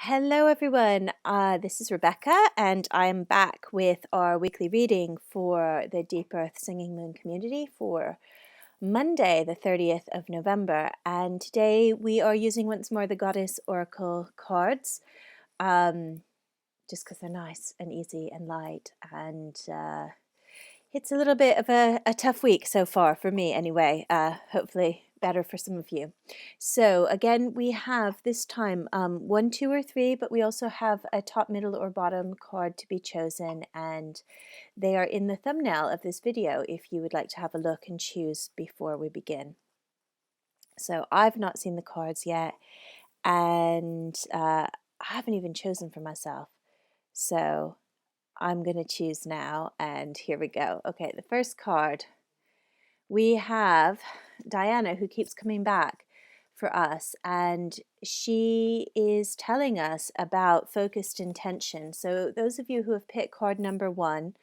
Hello, everyone. This is Rebecca, and I'm back with our weekly reading for the Deep Earth Singing Moon community for Monday, the 30th of November. And today we are using once more the Goddess Oracle cards, just because they're nice and easy and light. And it's a little bit of a tough week so far for me, anyway. Hopefully, better for some of you. So again, we have this time 1, 2, or 3, but we also have a top, middle, or bottom card to be chosen, and they are in the thumbnail of this video if you would like to have a look and choose before we begin. So I've not seen the cards yet, and I haven't even chosen for myself. So I'm going to choose now, and here we go. Okay, the first card, we have Diana, who keeps coming back for us, and she is telling us about focused intention. So those of you who have picked card number 1,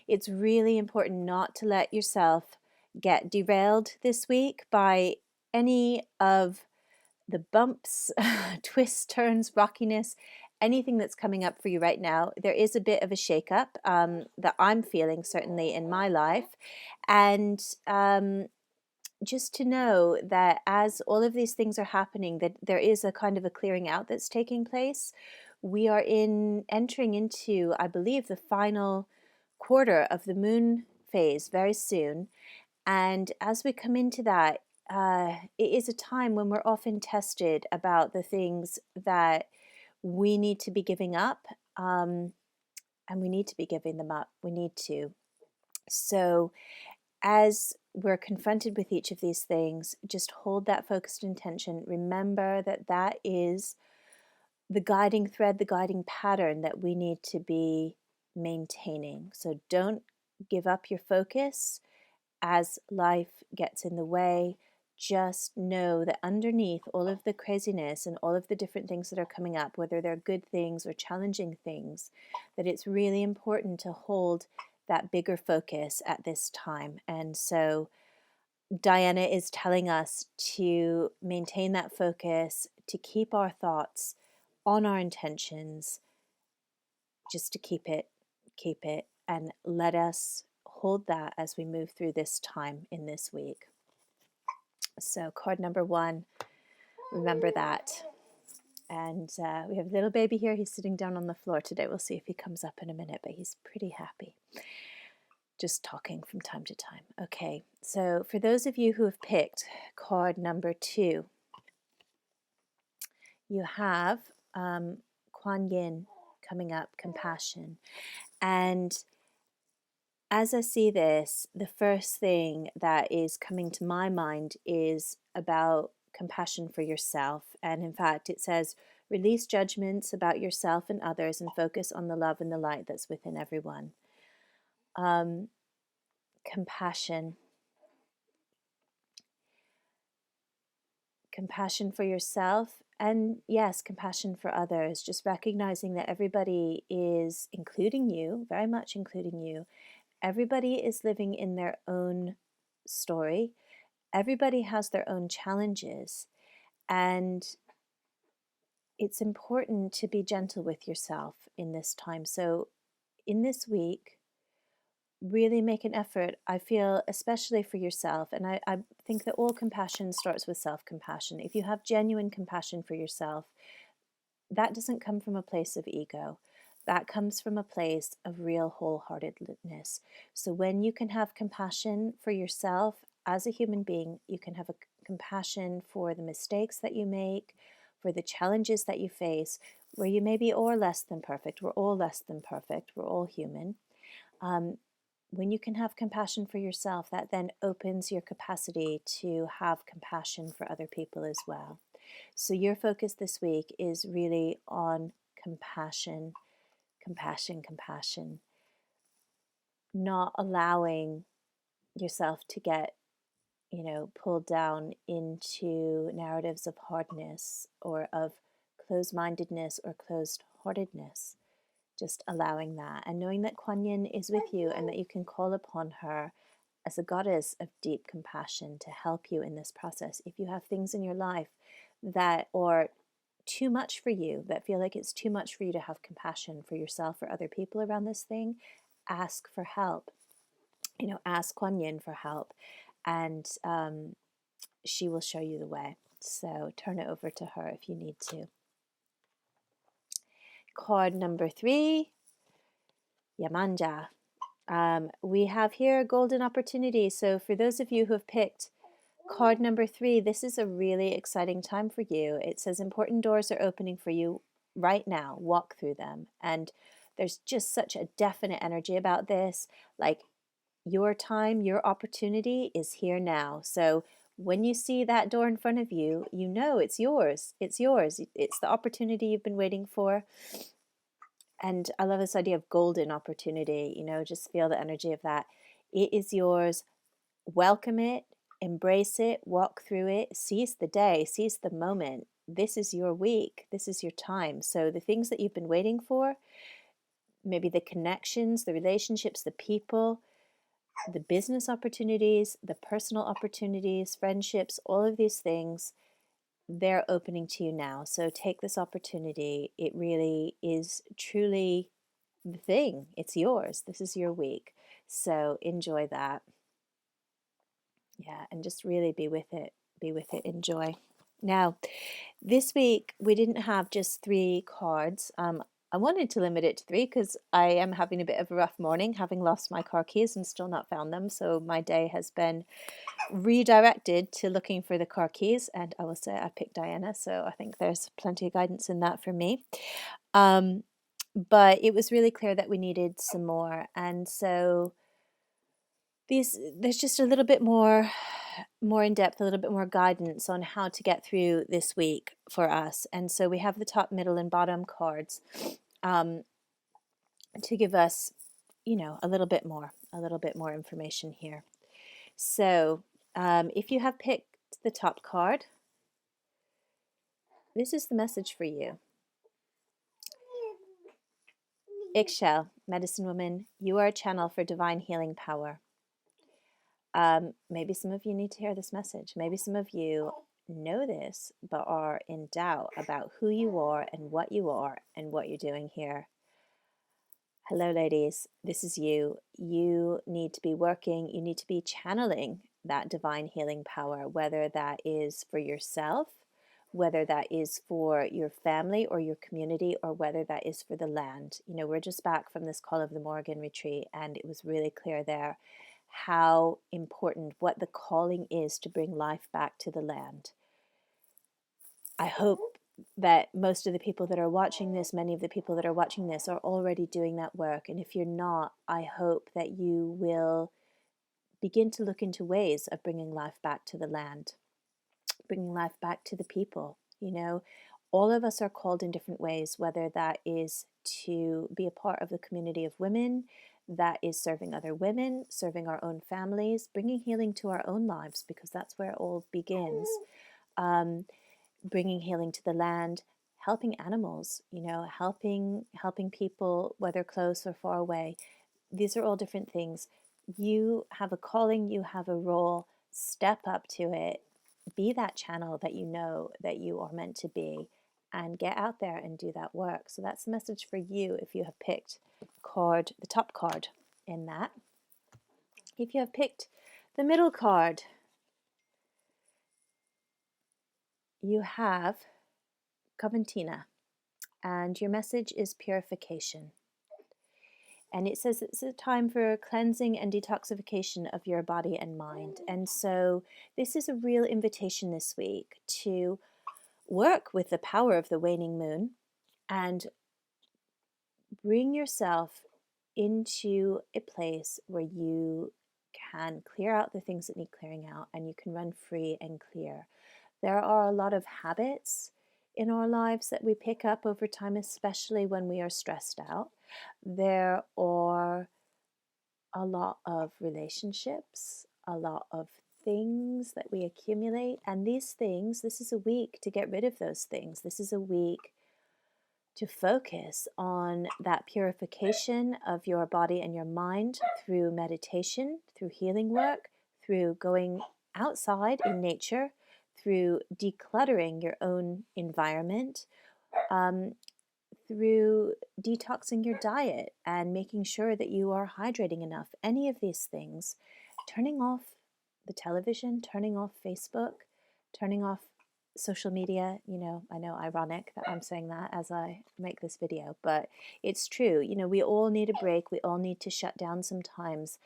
it's really important not to let yourself get derailed this week by any of the bumps, twists, turns, rockiness, anything that's coming up for you right now. There is a bit of a shakeup that I'm feeling certainly in my life. And just to know that as all of these things are happening, that there is a kind of a clearing out that's taking place. We are entering into, I believe, the final quarter of the moon phase very soon. And as we come into that, it is a time when we're often tested about the things that we need to be giving up, and we need to be giving them up. We need to. So as we're confronted with each of these things, just hold that focused intention. Remember that that is the guiding thread, the guiding pattern that we need to be maintaining. So don't give up your focus as life gets in the way. Just know that underneath all of the craziness and all of the different things that are coming up, whether they're good things or challenging things, that it's really important to hold that bigger focus at this time. And so Diana is telling us to maintain that focus, to keep our thoughts on our intentions, just to keep it, and let us hold that as we move through this time in this week. So card number 1, remember that. And we have little baby here. He's sitting down on the floor today. We'll see if he comes up in a minute, but he's pretty happy. Just talking from time to time. Okay, so for those of you who have picked card number 2, you have Kuan Yin coming up, compassion. And as I see this, the first thing that is coming to my mind is about compassion for yourself. And in fact, it says, release judgments about yourself and others and focus on the love and the light that's within everyone. Compassion. Compassion for yourself, and yes, compassion for others. Just recognizing that everybody is, including you, very much including you, everybody is living in their own story. Everybody has their own challenges, and it's important to be gentle with yourself in this time. So in this week, really make an effort, I feel, especially for yourself. And I think that all compassion starts with self-compassion. If you have genuine compassion for yourself, that doesn't come from a place of ego. That comes from a place of real wholeheartedness. So when you can have compassion for yourself as a human being, you can have a compassion for the mistakes that you make, for the challenges that you face, where you may be or less than perfect. We're all less than perfect. We're all human. When you can have compassion for yourself, that then opens your capacity to have compassion for other people as well. So your focus this week is really on compassion, compassion, compassion. Not allowing yourself to get, pulled down into narratives of hardness or of closed-mindedness or closed-heartedness. Just allowing that and knowing that Kuan Yin is with you and that you can call upon her as a goddess of deep compassion to help you in this process. If you have things in your life that, or too much for you, that feel like it's too much for you to have compassion for yourself or other people around this thing, ask for help. Ask Kuan Yin for help, and she will show you the way. So turn it over to her if you need to. Card number 3, Yamanja. We have here golden opportunity. So for those of you who have picked card number 3, this is a really exciting time for you. It says important doors are opening for you right now. Walk through them. And there's just such a definite energy about this. Like, your time, your opportunity is here now. So when you see that door in front of you, you know it's yours. It's yours. It's the opportunity you've been waiting for. And I love this idea of golden opportunity. Just feel the energy of that. It is yours. Welcome it, embrace it, walk through it, seize the day, seize the moment. This is your week. This is your time. So the things that you've been waiting for, maybe the connections, the relationships, the people, the business opportunities, the personal opportunities, friendships, all of these things, they're opening to you now. So take this opportunity. It really is truly the thing. It's yours. This is your week. So enjoy that. Yeah, and just really be with it. Be with it. Enjoy. Now, this week we didn't have just 3 cards. I wanted to limit it to 3 because I am having a bit of a rough morning, having lost my car keys and still not found them. So my day has been redirected to looking for the car keys. And I will say I picked Diana, so I think there's plenty of guidance in that for me. But it was really clear that we needed some more. And so there's just a little bit more in depth, a little bit more guidance on how to get through this week for us. And so we have the top, middle, and bottom cards to give us, a little bit more information here. So if you have picked the top card, this is the message for you. Ixchel, medicine woman, you are a channel for divine healing power. Maybe some of you need to hear this message. Maybe some of you know this, but are in doubt about who you are and what you're doing here. Hello, ladies. This is you. You need to be working. You need to be channeling that divine healing power, whether that is for yourself, whether that is for your family or your community, or whether that is for the land. We're just back from this Call of the Morrigan retreat, and it was really clear there how important, what the calling is to bring life back to the land. I hope that most of the people that are watching this, many of the people that are watching this, are already doing that work. And if you're not, I hope that you will begin to look into ways of bringing life back to the land, bringing life back to the people. All of us are called in different ways, whether that is to be a part of the community of women, that is serving other women, serving our own families, bringing healing to our own lives, because that's where it all begins. Bringing healing to the land, helping animals, helping people, whether close or far away. These are all different things. You have a calling, you have a role. Step up to it. Be that channel that you know that you are meant to be, and get out there and do that work. So that's the message for you if you have picked the top card in that. If you have picked the middle card, you have Coventina, and your message is purification. And it says it's a time for cleansing and detoxification of your body and mind. And so this is a real invitation this week to work with the power of the waning moon and bring yourself into a place where you can clear out the things that need clearing out, and you can run free and clear. There are a lot of habits in our lives that we pick up over time, especially when we are stressed out. There are a lot of relationships, a lot of things that we accumulate, and these things, this is a week to get rid of those things. This is a week to focus on that purification of your body and your mind through meditation, through healing work, through going outside in nature, through decluttering your own environment, through detoxing your diet and making sure that you are hydrating enough. Any of these things, turning off the television, turning off Facebook, turning off social media. I know, ironic that I'm saying that as I make this video, but it's true. We all need a break. We all need to shut down sometimes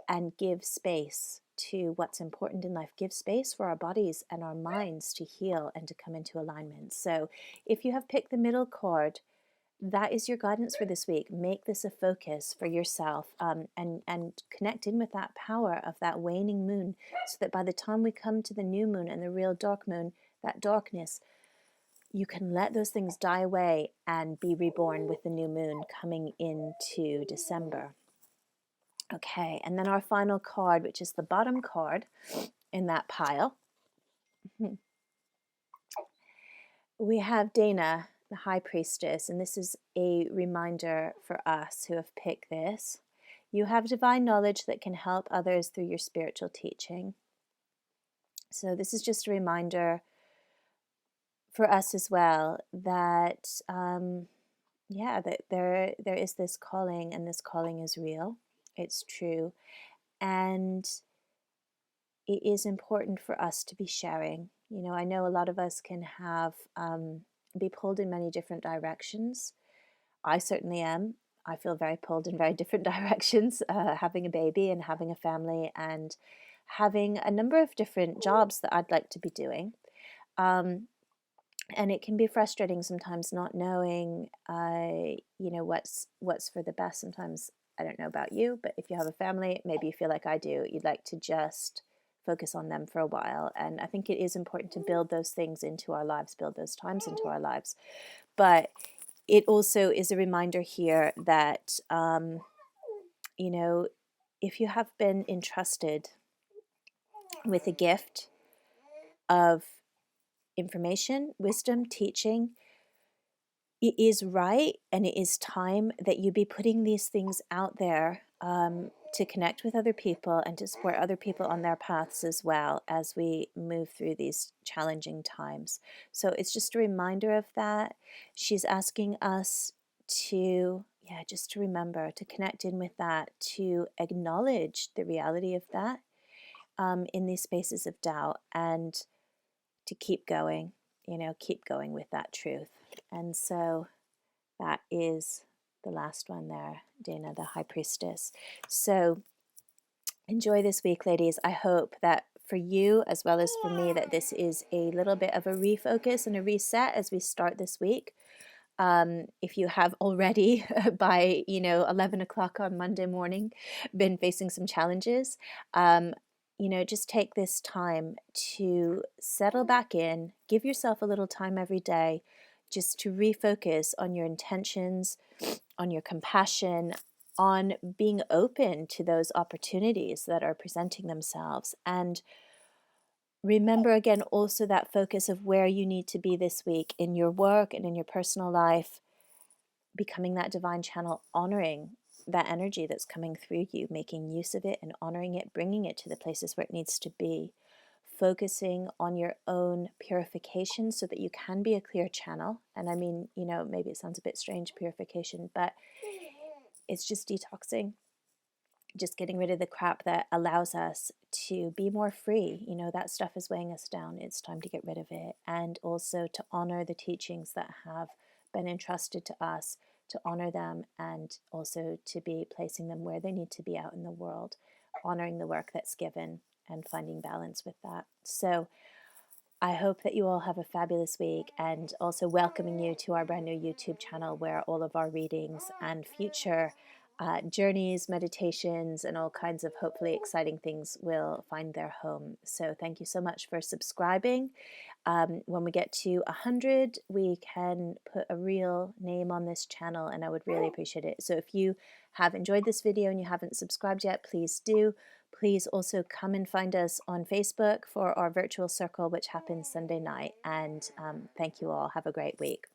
and give space to what's important in life. Give space for our bodies and our minds to heal and to come into alignment. So if you have picked the middle chord, that is your guidance for this week. Make this a focus for yourself, and connect in with that power of that waning moon, so that by the time we come to the new moon and the real dark moon, that darkness, you can let those things die away and be reborn with the new moon coming into December. Okay, and then our final card, which is the bottom card in that pile. We have Dana, the High Priestess, and this is a reminder for us who have picked this. You have divine knowledge that can help others through your spiritual teaching. So this is just a reminder for us as well that, that there is this calling, and this calling is real. It's true. And it is important for us to be sharing. I know a lot of us can have be pulled in many different directions. I certainly am. I feel very pulled in very different directions, having a baby and having a family and having a number of different jobs that I'd like to be doing. And it can be frustrating sometimes not knowing, what's for the best. Sometimes, I don't know about you, but if you have a family, maybe you feel like I do, you'd like to just focus on them for a while. And I think it is important to build those things into our lives, build those times into our lives. But it also is a reminder here that, if you have been entrusted with a gift of information, wisdom, teaching, it is right and it is time that you be putting these things out there, to connect with other people and to support other people on their paths as well as we move through these challenging times. So it's just a reminder of that. She's asking us to, just to remember, to connect in with that, to acknowledge the reality of that, in these spaces of doubt, and to keep going, keep going with that truth. And so that is the last one there, Dana, the High Priestess. So enjoy this week, ladies. I hope that for you, as well as for me, that this is a little bit of a refocus and a reset as we start this week. If you have already by 11 o'clock on Monday morning been facing some challenges, just take this time to settle back in, give yourself a little time every day just to refocus on your intentions, on your compassion, on being open to those opportunities that are presenting themselves. And remember again also that focus of where you need to be this week in your work and in your personal life, becoming that divine channel, honoring that energy that's coming through you, making use of it and honoring it, bringing it to the places where it needs to be, focusing on your own purification so that you can be a clear channel. And I mean, maybe it sounds a bit strange, purification, but it's just detoxing, just getting rid of the crap that allows us to be more free. That stuff is weighing us down. It's time to get rid of it. And also to honor the teachings that have been entrusted to us, to honor them, and also to be placing them where they need to be out in the world, honoring the work that's given and finding balance with that. So I hope that you all have a fabulous week, and also welcoming you to our brand new YouTube channel where all of our readings and future journeys, meditations, and all kinds of hopefully exciting things will find their home. So thank you so much for subscribing. When we get to 100, we can put a real name on this channel, and I would really appreciate it. So if you have enjoyed this video and you haven't subscribed yet, please do. Please also come and find us on Facebook for our virtual circle, which happens Sunday night. And thank you all. Have a great week.